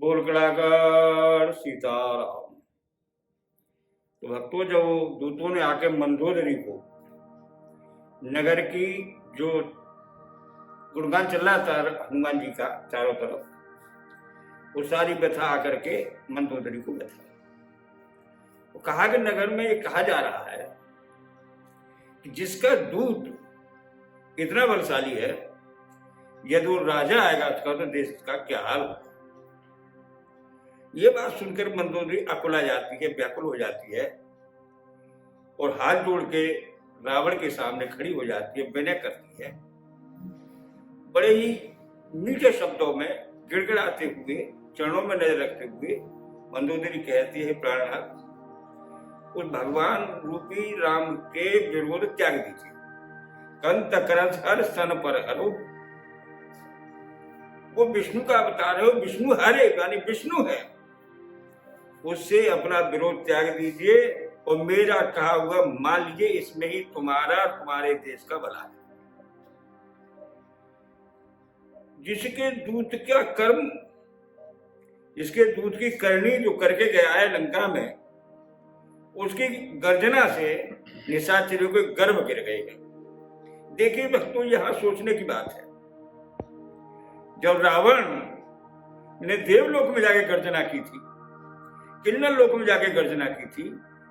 बोल कलाकार सीताराम। तो भक्तों, जब दूतों ने आके मंदोदरी को नगर की जो गुणगान चल रहा था हनुमान जी का चारों तरफ, वो सारी व्यथा आकर के मंदोदरी को बताई। वो कहा कि नगर में ये कहा जा रहा है कि जिसका दूत इतना बलशाली है, यदि वो राजा आएगा उसका तो देश का क्या हाल होगा। ये बात सुनकर मंदोदरी अकुला जाती है, व्याकुल हो जाती है और हाथ जोड़ के रावण के सामने खड़ी हो जाती है, विनय करती है। बड़े ही मीठे शब्दों में गिड़गिड़ाते हुए, चरणों में नजर रखते हुए मंदोदरी कहती है, प्राणनाथ, उस भगवान रूपी राम के विरोध त्याग दीजिए। कंत करत हर सन पर हरो, वो विष्णु का अवतार है, विष्णु हरे यानी विष्णु है, उससे अपना विरोध त्याग दीजिए और मेरा कहा हुआ मान लीजिए, इसमें ही तुम्हारा तुम्हारे देश का भला है। जिसके दूत का कर्म, जिसके दूत की करनी जो करके गया है लंका में, उसकी गर्जना से निशाचरों के गर्भ गिर गए हैं। देखिए भक्तों, यहां सोचने की बात है, जब रावण ने देवलोक में जाके गर्जना की थी, किन्नर लोक में जाके गर्जना की थी,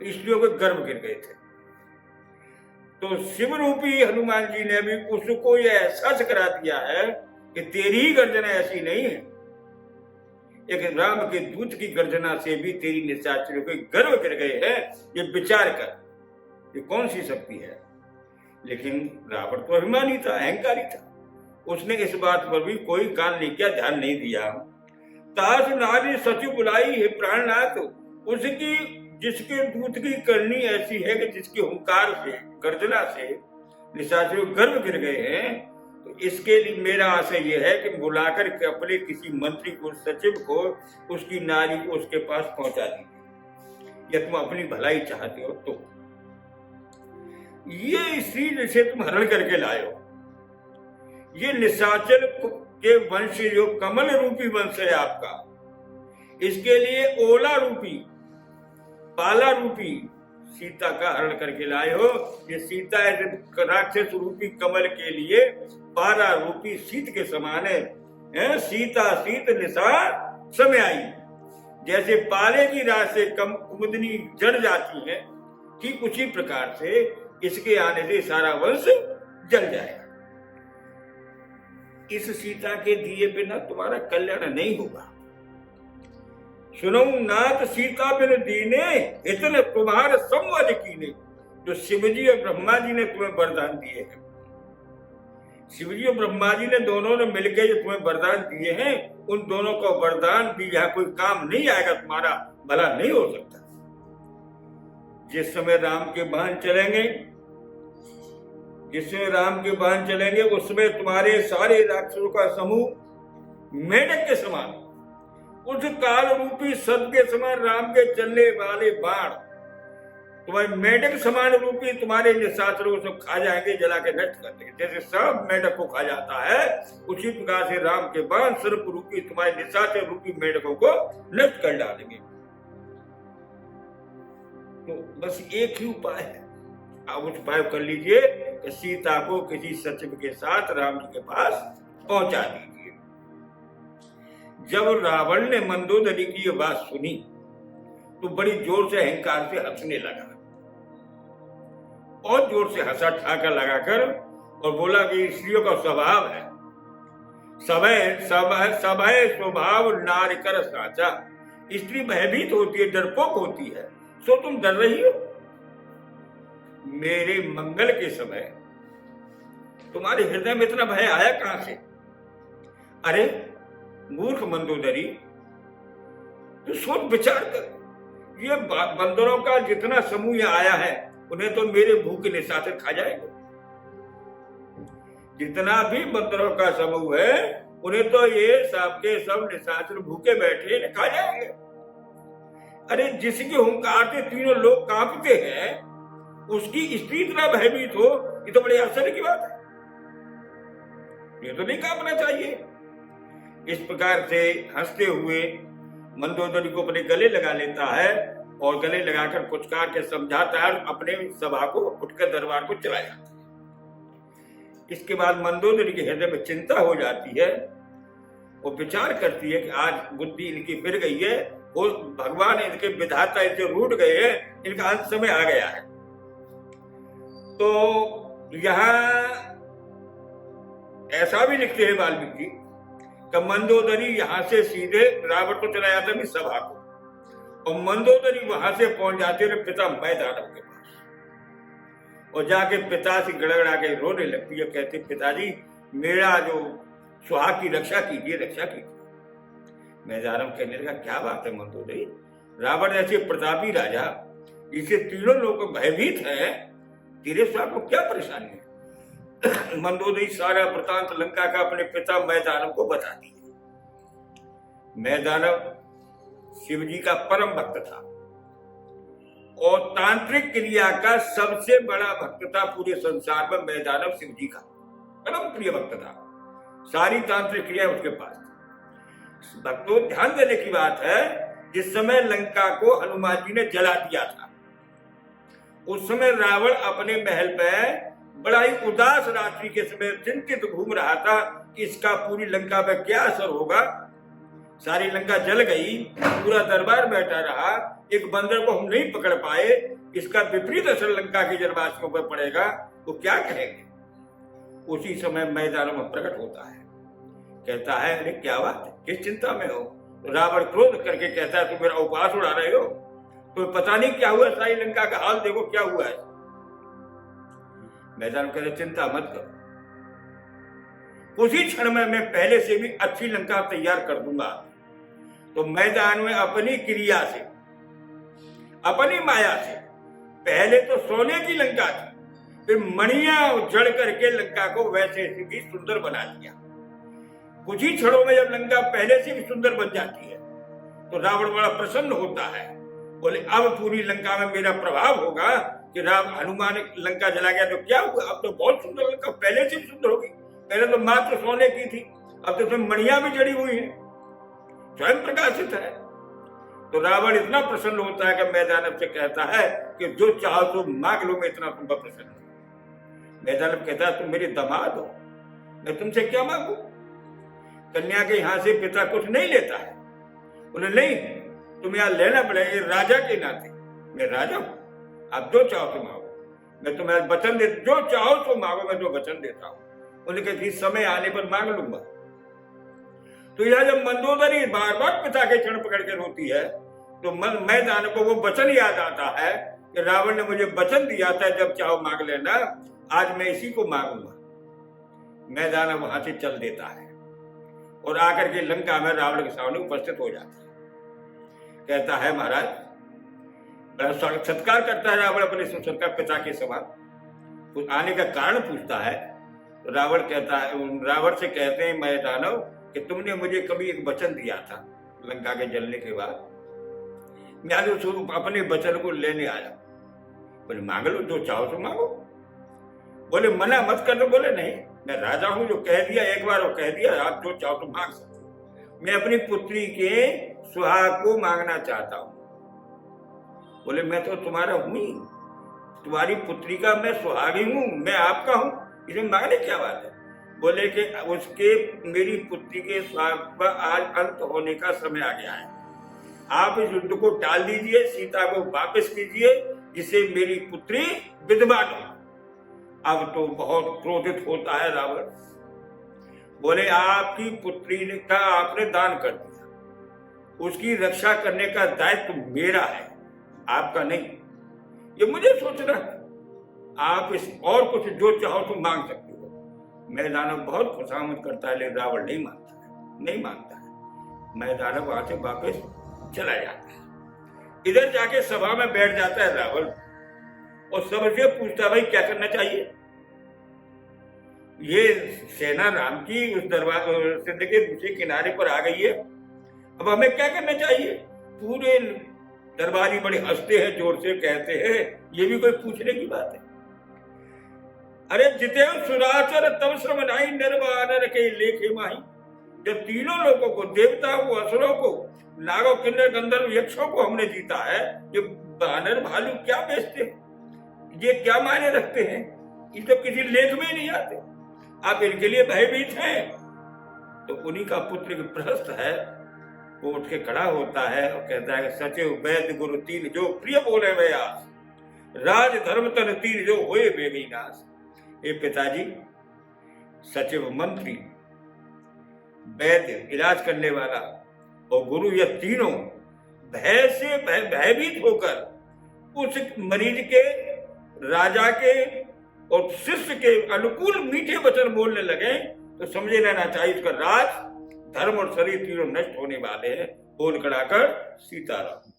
तो स्त्रियों के गर्भ गिर गए थे। तो शिव रूपी हनुमान जी ने भी उसको यह एहसास करा दिया है कि तेरी ही गर्जना ऐसी नहीं है, एक राम के दूत की गर्जना से भी तेरी निशाचरों के गर्भ गिर गए हैं। ये विचार कर, ये कौन सी शक्ति है। लेकिन रावण तो अभिमानी था, अहंकारी था, उसने इस बात पर भी कोई कान नहीं किया, ध्यान नहीं दिया। तास नारी सचिव बुलाई है प्राणनाथ, उसकी जिसके दूत की करनी ऐसी है कि जिसके हुंकार से, गर्जना से निशाचरों गर्भ गिर गए हैं, तो इसके लिए मेरा आशय यह है कि बुलाकर के अपने किसी मंत्री को, सचिव को, उसकी नारी को उसके पास पहुंचा दीजिए, या तुम अपनी भलाई चाहते हो तो। ये स्त्री जिसे तुम हरण करके लाए हो, ये निशाचर के वंश, जो कमल रूपी वंश है आपका, इसके लिए ओला रूपी, पाला रूपी सीता का हरण करके लाए हो। ये सीता राक्षस रूपी कमल के लिए पाला रूपी शीत के समान है। सीता शीत निशा समय आई, जैसे पाले की रात से कुमुदनी जड़ जाती है, ठीक उसी प्रकार से इसके आने से सारा वंश जल जाएगा। इस सीता के दिए बिना तुम्हारा कल्याण नहीं होगा। सुनो नाथ सीता बिन दीने, इतने तुम्हारे संवद कीने। जो शिवजी और ब्रह्मा जी ने तुम्हें वरदान दिए हैं, शिवजी और ब्रह्मा जी ने दोनों ने मिलकर जो तुम्हें वरदान दिए हैं, उन दोनों का वरदान भी यहाँ कोई काम नहीं आएगा, तुम्हारा भला नहीं हो सकता। जिस समय राम के बाण चलेंगे, जिसमें राम के बाण चलेंगे, उसमें तुम्हारे सारे राक्षसों का समूह मेढक के समान, उस काल रूपी सर्प के समान राम के चलने वाले बाण तुम्हारे मेढक समान रूपी तुम्हारे निशाचरों को सब खा जाएंगे, जला के नष्ट कर देंगे। जैसे सर्प मेढक को खा जाता है, उसी प्रकार से राम के बाण सर्प रूपी तुम्हारे निशाचर रूपी मेढकों को नष्ट कर डालेंगे। तो बस एक ही उपाय है, आप उस उपाय कर लीजिए कि सीता को किसी सचिव के साथ राम जी के पास पहुंचा दीजिए। जब रावण ने मंदोदरी की यह बात सुनी तो बड़ी जोर से अहंकार से हंसने लगा, और जोर से हंसा ठाका लगाकर, और बोला कि स्त्रियों का स्वभाव है, सभय स्वभाव नारी कर साचा। स्त्री भयभीत होती है, डरपोक होती है, सो तुम डर रही हो। मेरे मंगल के समय तुम्हारे हृदय में इतना भय आया कहां से। अरे मूर्ख मंदोदरी, तो सोच विचार कर, ये बंदरों का जितना समूह यहाँ आया है, उन्हें तो मेरे भूखे निशाचर खा जाएंगे। जितना भी बंदरों का समूह है, उन्हें तो ये सब के सब निशाचर भूखे बैठे खा जाएंगे। अरे जिसके हुंकार से तीनों लोग कांपते हैं, उसकी स्त्री इतना भयभीत हो, ये तो बड़े आश्चर्य की बात है। ये तो नहीं कांपना चाहिए। इस प्रकार से हंसते हुए मंदोदरी को अपने गले लगा लेता है और गले लगाकर पुचकार के समझाता है, अपने सभा को उठकर दरबार को चला जाता है। इसके बाद मंदोदरी के हृदय में चिंता हो जाती है। वो विचार करती है कि आज बुद्धि इनकी फिर गई है, वो भगवान इनके विधाता इनसे रूठ गए हैं, इनका अंत समय आ गया है। तो यहां ऐसा भी लिखते हैं वाल्मीकि कि मंदोदरी यहां से सीधे रावण को चला जाता है सभा को, और मंदोदरी वहां से पहुंच जाते हैं पिता मैदानव के पास, और जाके पिता से गड़गड़ा के रोने लगती है। कहती पिताजी मेरा जो सुहाग की रक्षा कीजिए, रक्षा कीजिए। मैदानव कहने लगा क्या बात है मंदोदरी, रावण ऐसे प्रतापी राजा जिसे तीनों लोग भयभीत हैं, तेरे साथ को क्या परेशानी है? मंदोदरी सारा वृतांत लंका का अपने पिता मैदानव को बताती है। मैदानव शिव जी का परम भक्त था और तांत्रिक क्रिया का सबसे बड़ा भक्त था पूरे संसार में। मैदानव शिव जी का परम प्रिय भक्त था, सारी तांत्रिक क्रिया उसके पास। भक्तों ध्यान देने की बात है, जिस समय लंका को हनुमान जी ने जला दिया था, उस समय रावण अपने महल पे बड़ा ही उदास रात्रि के समय चिंतित घूम रहा था कि इसका पूरी लंका पे क्या असर होगा। सारी लंका जल गई, पूरा दरबार बैठा रहा, एक बंदर को हम नहीं पकड़ पाए, इसका विपरीत असर लंका के जनवासियों पर पड़ेगा, तो क्या कहेंगे? उसी समय मैदानव में प्रकट होता है, कहता है अरे क्या बात है, किस चिंता में हो? तो रावण क्रोध करके कहता है तुम मेरा उपवास उड़ा रहे हो, तो पता नहीं क्या हुआ, सारी लंका का हाल देखो क्या हुआ है। मैदानव कहते चिंता मत करो, उसी क्षण में मैं पहले से भी अच्छी लंका तैयार कर दूंगा। तो मैदान में अपनी क्रिया से, अपनी माया से, पहले तो सोने की लंका थी, फिर मणियां जड़ करके लंका को वैसे भी सुंदर बना दिया। कुछ ही क्षणों में जब लंका पहले से भी सुंदर बन जाती है तो रावण बड़ा प्रसन्न होता है, बोले अब पूरी लंका में मेरा प्रभाव होगा कि राम हनुमान लंका जला गया तो क्या हुआ, अब तो बहुत सुंदर लंका पहले से भी सुंदर होगी। पहले तो मात्र सोने की थी, अब तो उसमें मणियां भी जड़ी हुई हैं, स्वयं प्रकाशित है। तो रावण इतना प्रसन्न होता है कि मैदानव से कहता है कि जो चाहो तो मांग लो, मैं इतना तुम पर प्रसन्न हूं। मैदानव कहता है तुम मेरे दामाद हो, मैं तुमसे क्या मांगू? कन्या के यहां से पिता कुछ नहीं लेता है। बोले नहीं, तुम यहां लेना पड़ेगा, राजा के नाते मैं राजा हूं, आप जो चाहो तो मांगो, मैं तुम्हें वचन दे, जो चाहो तो मांगो, मैं तो वचन देता हूं। उनके समय आने पर मांग लूंगा। तो यह जब मंदोदरी बार बार पिता के चरण पकड़ के रोती है तो मैदान को वो वचन याद आता है कि रावण ने मुझे वचन दिया था जब चाहो मांग लेना, आज मैं इसी को मांगूंगा। मैदान वहां से चल देता है और आकर के लंका में रावण के सामने उपस्थित हो जाता है। कहता है महाराज, बड़ा सत्कार करता है रावण अपने ससुर का पिता के समान। कुछ आने का कारण पूछता है तो रावण कहता है, रावण से कहते हैं मैदानव कि तुमने मुझे कभी एक वचन दिया था लंका के जलने के बाद, मैं आज उस अपने वचन को लेने आया। बोले मांग लो, जो चाहो तो मांगो। बोले मना मत कर लो। बोले नहीं, मैं राजा हूं, जो कह दिया एक बार वो कह दिया, आप जो चाहो तो मांग सकते हो। मैं अपनी पुत्री के सुहाग को मांगना चाहता हूं। बोले मैं तो तुम्हारा हूं ही, तुम्हारी पुत्री का मैं सुहागी हूं, मैं आपका हूं, इसमें मांगने क्या बात है? बोले कि उसके मेरी पुत्री के सुहाग पर आज अंत होने का समय आ गया है, आप इस युद्ध को टाल दीजिए, सीता को वापस कीजिए, जिससे मेरी पुत्री विधवा न हो। अब तो बहुत क्रोधित होता है रावण। बोले आपकी पुत्री का आपने दान कर दिया, उसकी रक्षा करने का दायित्व मेरा है, आपका नहीं। ये मुझे सोचना है, आप इस और कुछ जो चाहो तो मांग सकते हो। मैदानव बहुत खुशामद करता है, लेकिन रावण नहीं मानता है, नहीं मानता है। मैदानव वहां से वापस चला जाता है। इधर जाके सभा में बैठ जाता है रावण और सबसे पूछता है भाई क्या करना चाहिए? ये सेना राम की उस दरबार सिंध के दूसरे किनारे पर आ गई है, अब हमें क्या करना चाहिए? पूरे दरबारी बड़े हंसते हैं, जोर से कहते हैं ये भी कोई पूछने की बात है? अरे जिते सुराचर तब श्रम नाई निर्वानर के लेखे माही, जब तीनों लोगों को, देवताओं को, असुरों को, नागों, किन्नर, गंधर्व, यक्षों को हमने जीता है, ये बानर भालू क्या बेचते हैं, ये क्या मायने रखते हैं, ये तो किसी लेख में नहीं आते, आप इनके लिए भयभीत हैं। तो उन्हीं का पुत्र एक प्रहस्त है, वो उठ के खड़ा होता है और कहता है, सचिव वैद्य गुरु तीन जो प्रिय बोले व्यास, राज धर्म तन तीन जो होए बेगी नाश। ये पिताजी, सचिव मंत्री, वैद्य इलाज करने वाला और गुरु, ये तीनों भय से भयभीत होकर उस मरीज के, राजा के और शिष्य के अनुकूल मीठे वचन बोलने लगे, तो समझे लेना चाहिए उसका राज, धर्म और शरीर तीनों नष्ट होने वाले हैं। बोल कड़ाकर सीताराम।